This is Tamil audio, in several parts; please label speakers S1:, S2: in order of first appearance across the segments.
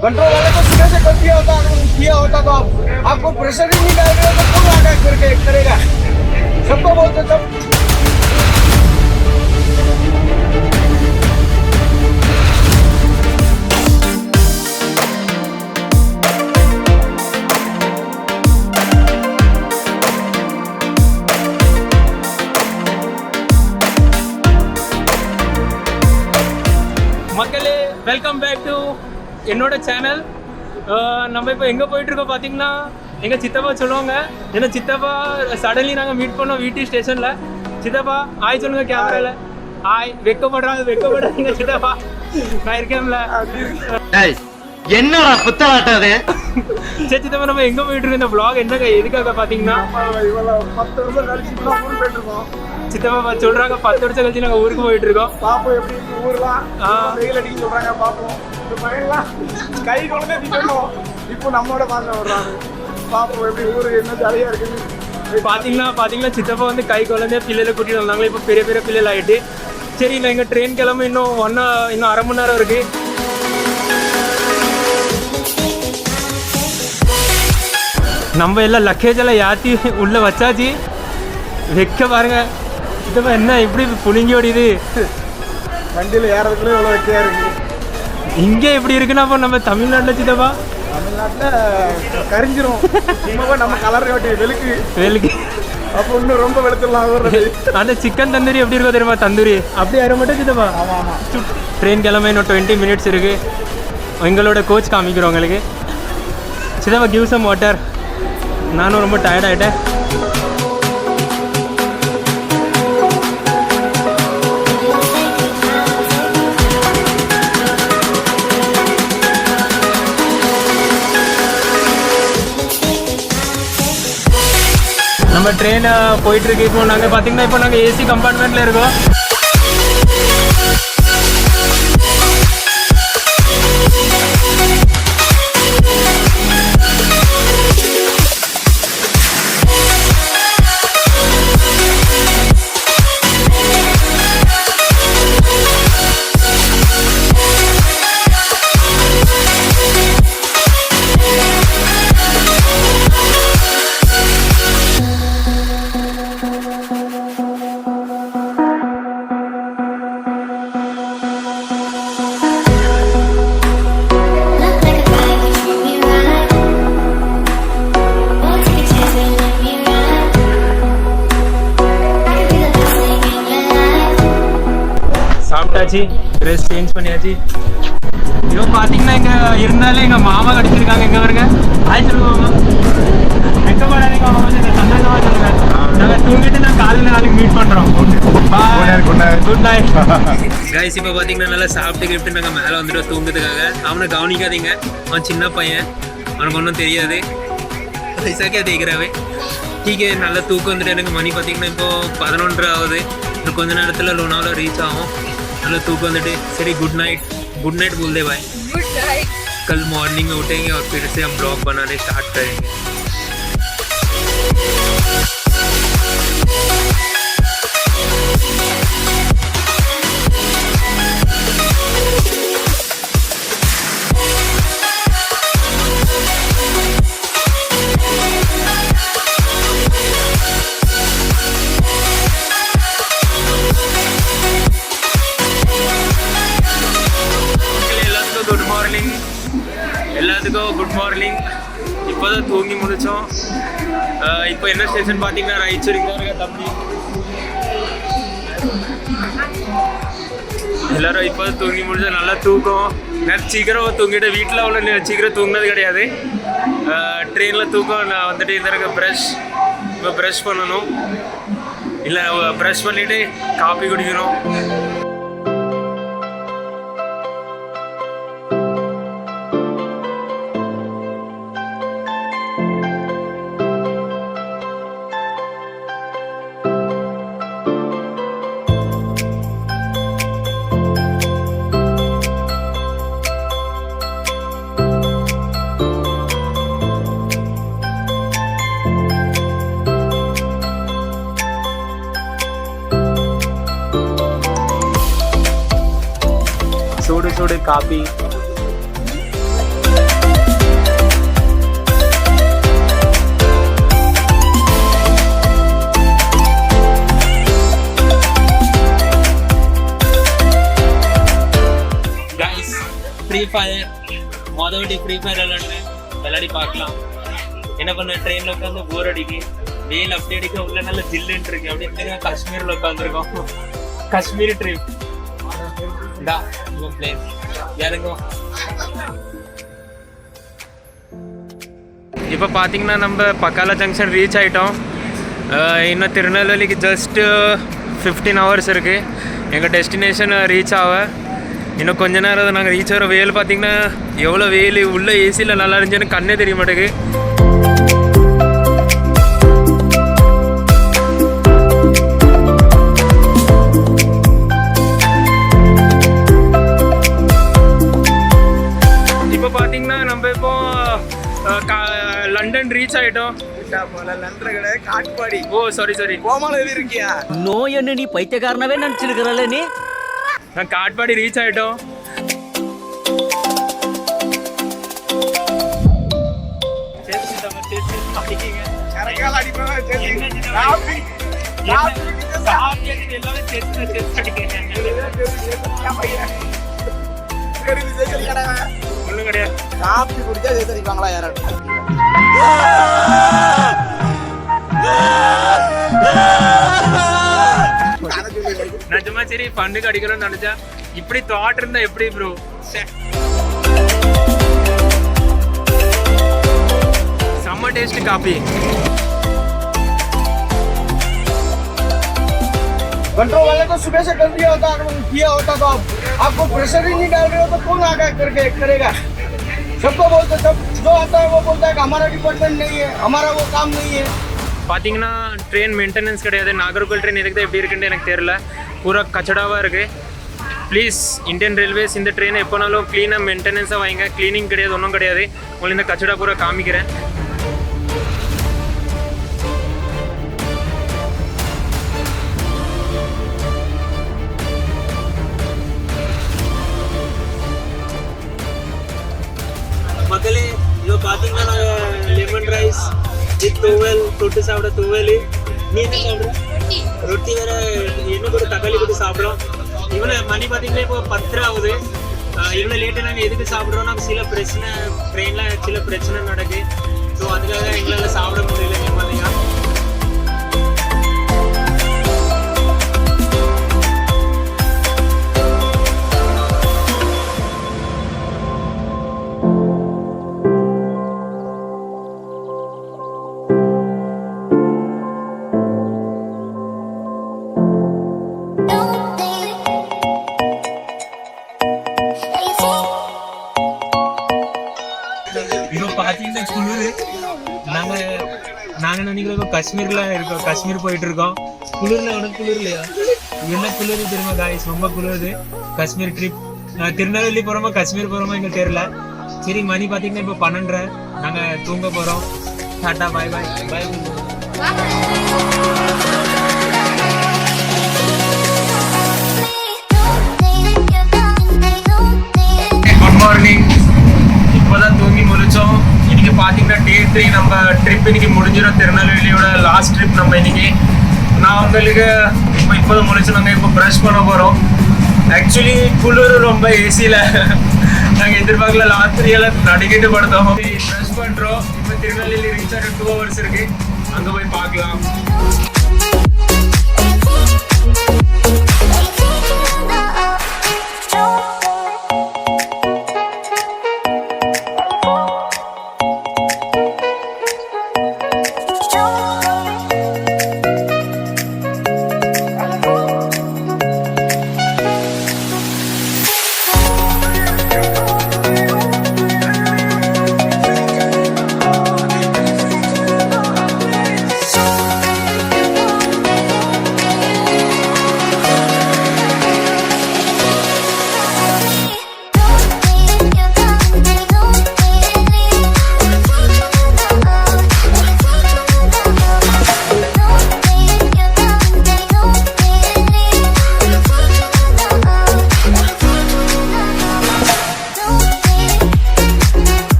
S1: कंट्रोल वाले को सीधे से कर दिया होता, अगर किया होता तो आपको प्रेशर ही नहीं डाल रहे तो कौन अटैक करके करेगा? सबको बोलते सब
S2: மக்களே வெல்கம் பேக் டு என்னோட சேனல். நம்ம இப்போ எங்கே போயிட்டுருக்கோம் பார்த்தீங்கன்னா, எங்கள் சித்தப்பா சொல்லுவாங்க. ஏன்னா சித்தப்பா சடன்லி நாங்கள் மீட் பண்ணோம் வீட்டு ஸ்டேஷனில். சித்தப்பா ஆய் சொல்லுங்கள் கேமராவில். ஆய் வெக்கப்படுறாங்க சித்தப்பா. நான் இருக்கேன்ல.
S3: என்னடா புத்தாட்டாது?
S2: சரி சித்தப்பா, நம்ம எங்கே போயிட்டுருக்கோம்? இந்த vlog என்னங்க எதுக்காக பார்த்தீங்கன்னா,
S1: 10 வருஷம் கழிச்சு தான் ஊர் போயிட்டு இருக்கோம்.
S2: சித்தப்பா சொல்கிறாங்க 10 வருஷம் கழிச்சு நாங்கள் ஊருக்கு போயிட்டுருக்கோம்.
S1: பாப்போம் எப்படி ஊர்லாம் வெயில் அடிக்க சொல்கிறாங்க. பார்ப்போம். இந்த பையன்லாம் கை கொண்டு நிற்கணும். இப்போ நம்மளோட பாசம் வர்றாங்க. பார்ப்போம் எப்படி ஊர் என்ன ஜாலியாக இருக்குன்னு.
S2: பார்த்தீங்கன்னா சித்தப்பா வந்து கை குழந்தைய பிள்ளைகளை கூட்டிகிட்டு வந்தாங்களே. இப்போ பெரிய பிள்ளைகள் ஆகிட்டு. சரி, நான் எங்கள் ட்ரெயின் கிளம்ப இன்னும் அரை மணி நேரம் இருக்குது. நம்ம எல்லாம் லக்கேஜ் எல்லாம் ஏற்றி உள்ளே வச்சாச்சு. வைக்க பாருங்க சித்தப்பா, என்ன இப்படி புளிங்கி ஓடிது
S1: வண்டியில் ஏறதுக்குள்ளே இவ்வளோ வைக்கையா இருக்கு.
S2: இங்கே எப்படி இருக்குன்னா அப்போ நம்ம தமிழ்நாட்டில் சித்தப்பா,
S1: தமிழ்நாட்டில் கரிஞ்சிரும். சும்மா நம்ம கலர் காட்டி வெளுக்கு அப்போ இன்னும் ரொம்ப வெளுத்துடலாம்.
S2: அந்த சிக்கன் தந்தூரி எப்படி இருக்கோ தெரியுமா? தந்தூரி அப்படி ஆயிரம் மட்டும் சித்தப்பா.
S1: ஆமாம்.
S2: ட்ரெயின் கிளம்ப இன்னும் 20 minutes இருக்குது. எங்களோட கோச் காமிக்கிறோம் உங்களுக்கு. சித்தப்பா கிவ் சம் வாட்டர். நானும் ரொம்ப டயர்ட் ஆகிட்டேன். நம்ம ட்ரெயின் போயிட்டுருக்கு. இப்போ நாங்கள் பார்த்தீங்கன்னா இப்போ நாங்கள் ஏசி கம்பார்ட்மெண்ட்டில் இருக்கோம். சாப்பிட்டாச்சு, ட்ரெஸ் சேஞ்ச் பண்ணியாச்சு. இப்போ பார்த்தீங்கன்னா இங்கே இருந்தாலே எங்கள் மாமா கடிச்சிருக்காங்க. எங்கே வருங்க ஆய் சொல்லுவாங்க. வெக்கப்படாதீங்க மாமா, சந்தோஷமாக சொல்லுங்க. நாங்கள் தூங்கிட்டு நான் காலையில் நாளைக்கு மீட் பண்ணுறோம். Good night guys. இப்போ பார்த்தீங்கன்னா நல்லா சாப்பிட்டு கிஃப்ட்டு நாங்கள் மேலே வந்துட்டு தூங்குறதுக்காக. அவனை கவனிக்காதீங்க, அவன் சின்ன பையன், அவனுக்கு ஒன்றும் தெரியாது. பைசாக்கே தேய்க்கிறாவே டீக்கே நல்லா தூக்கம் வந்துட்டு. எனக்கு மணி பார்த்தீங்கன்னா இப்போது 11:30 ஆகுது. இன்னும் கொஞ்ச நேரத்தில் லோனாவில் ரீச் ஆகும். நல்லா तूक வந்துட்டு சரி गुड नाइट बोल दे भाई. Good night. कल मॉर्निंग में उठेंगे और फिर से हम ब्लॉग बनाने स्टार्ट करेंगे. எல்லாத்துக்கும் குட் மார்னிங். இப்போ தான் தூங்கி முடித்தோம். இப்போ என்ன ஸ்டேஷன் பார்த்தீங்கன்னா ராய்ச்சூர். இங்கே இருக்க தம்பி எல்லோரும் இப்போ தான் தூங்கி முடிச்சோம். நல்லா தூக்கம். நான் சீக்கிரம் தூங்கிட்டு வீட்டில் அவ்வளோ சீக்கிரம் தூங்கினது கிடையாது. ட்ரெயினில் தூக்கம். நான் வந்துட்டு இந்த இருக்க இப்போ ப்ரஷ் பண்ணணும். இல்லை ப்ரஷ் பண்ணிவிட்டு காஃபி குடிக்கணும். சுடு சுடு காபி. ஃபயர் மொதவடி ஃப்ரீ ஃபயர் விளையாடி பார்க்கலாம். என்ன பண்ண ட்ரெயினில் உட்காந்து போர் அடிக்கு, வெயில் அப்படி அடிக்க உள்ள நல்ல ஜில்லுன்னு இருக்கு. அப்படின்னு காஷ்மீரில் உட்காந்துருக்கோம். காஷ்மீர் ட்ரிப் தான் பிளேஸ் இறங்கும். இப்போ பார்த்தீங்கன்னா நம்ம பக்காலா ஜங்ஷன் ரீச் ஆகிட்டோம். இன்னும் திருநெல்வேலிக்கு ஜஸ்ட்டு 15 hours இருக்குது எங்கள் டெஸ்டினேஷன் ரீச் ஆக. இன்னும் கொஞ்ச நேரம் நாங்கள் ரீச் ஆகிற. வெயில் பார்த்தீங்கன்னா எவ்வளோ வெயில், உள்ள ஏசியில் நல்லா இருந்துச்சுன்னு கண்ணே தெரிய மாட்டேங்குது. இப்போ பார்த்தீங்கன்னா நம்ம இப்போ லண்டன் ரீச் ஆகிட்டோம். காட்பாடி. ஓ சாரி கோமால எது இருக்கியா?
S3: நோய் என்ன நீ பைத்தியக்காரனவே நினைச்சிருக்கிறல்ல நீ.
S2: நான் காட்பாடி ரீச் ஆகிட்டோம். ஒன்றும் கிடையாது.
S1: காப்பி குடிச்சா சேர்த்தடிப்பாங்களா யாரும்?
S2: நிஜமா சரி ஃபண்டுக்கு அடிக்கிறோம்னு நினைச்சா இப்படி தாட் இருந்தா எப்படி ப்ரோ? செம்ம டேஸ்ட் காபி.
S1: कंट्रोल वाले को सुबह से कर दिया होता, अगर किया होता तो आपको प्रेशर ही नहीं डाल रहे हो तो कौन आगे करके करेगा? सबको बोलते, सब जो आता है वो बोलता है कि हमारा डिपार्टमेंट नहीं है, हमारा वो काम नहीं है.
S2: பார்த்தீங்கன்னா ட்ரெயின் மெயின்டெனன்ஸ் கிடையாது. நாகர்கோவில் ட்ரெயின் எதுக்கு தான் எப்படி இருக்குன்னு எனக்கு தெரியல. பூரா கச்சடாவாக இருக்குது. ப்ளீஸ் இந்தியன் ரயில்வேஸ் இந்த ட்ரெயினை எப்போனாலும் க்ளீனாக மெயின்டெனன்ஸாக வைங்க. க்ளீனிங் கிடையாது, ஒன்றும் கிடையாது. உங்களுக்கு இந்த கச்சடா பூரா காமிக்கிறேன். மக்களே இதோ பார்த்தீங்கன்னா நாங்கள் லெமன் ரைஸ் வித் துவல் தொட்டு சாப்பிட துவல். நீ என்ன சாப்பிட்ற? ரொட்டி வேற என்ன கூட தக்காளி போட்டு சாப்பிட்றோம். இவ்வளோ மணி பார்த்தீங்கன்னா இப்போ 10 ஆகுது. இவ்வளோ லேட்டு நாங்கள் எதுக்கு சாப்பிட்றோம்? நாங்கள் சில பிரச்சனை ட்ரெயினில் சில பிரச்சனை நடக்கு. ஸோ அதுக்காக எங்களால் சாப்பிட முடியல நிம்மதியாக. பார்த்தீங்கன்னா குளிர். நாங்கள் நினைக்கிறோம் காஷ்மீரில் இருக்கோம், காஷ்மீர் போயிட்டு இருக்கோம். குளிரில் உனக்கு குளிர் இல்லையா? என்ன குளிர் தெரியுமா காய்ஸ்? ரொம்ப குளிருது. காஷ்மீர் ட்ரிப் திருநெல்வேலி போகிறோமா காஷ்மீர் போகிறோமா எங்களுக்கு தெரியல. சரி மணி பார்த்தீங்கன்னா இப்போ 12:30. நாங்கள் தூங்க போகிறோம். Tata bye bye bye. Good morning. இப்போதான் தூங்கி முடிச்சோம். இன்னைக்கு பார்த்தீங்கன்னா டே 3 நம்ம ட்ரிப் இன்னைக்கு முடிஞ்சிடும். திருநெல்வேலியோட லாஸ்ட் ட்ரிப் நம்ம இன்னைக்கு. நான் உங்களுக்கு இப்போதான் முடிச்சு நாங்கள் இப்போ ப்ரஷ் பண்ண போகிறோம். ஆக்சுவலி குளிர் ரொம்ப ஏசியில் நாங்கள் எதிர்பார்க்கல. ராத்திரியெல்லாம் நடிக்கிட்டு படுத்தோம். ப்ரஷ் பண்ணுறோம். இப்போ திருநெல்வேலி ரீச் ஆக 2 hours இருக்கு. அங்கே போய் பார்க்கலாம்.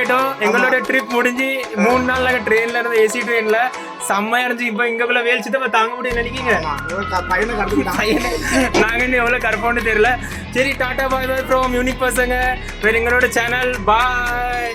S2: ஆயிட்டோம். எங்களோட ட்ரிப் முடிஞ்சு 3 நாள் நாங்கள் ட்ரெயினில் இருந்து ஏசி ட்ரெயினில் செம்மையாக இருந்துச்சு. இப்போ இங்கக்குள்ள வேல் சித்தப்ப தாங்க முடியும் நினைக்கிங்க. நாங்கள் இன்னும் எவ்வளோ கருப்போன்னு தெரியல. சரி tata bye bye from unique பசங்க. வேறு எங்களோட சேனல் பாய்.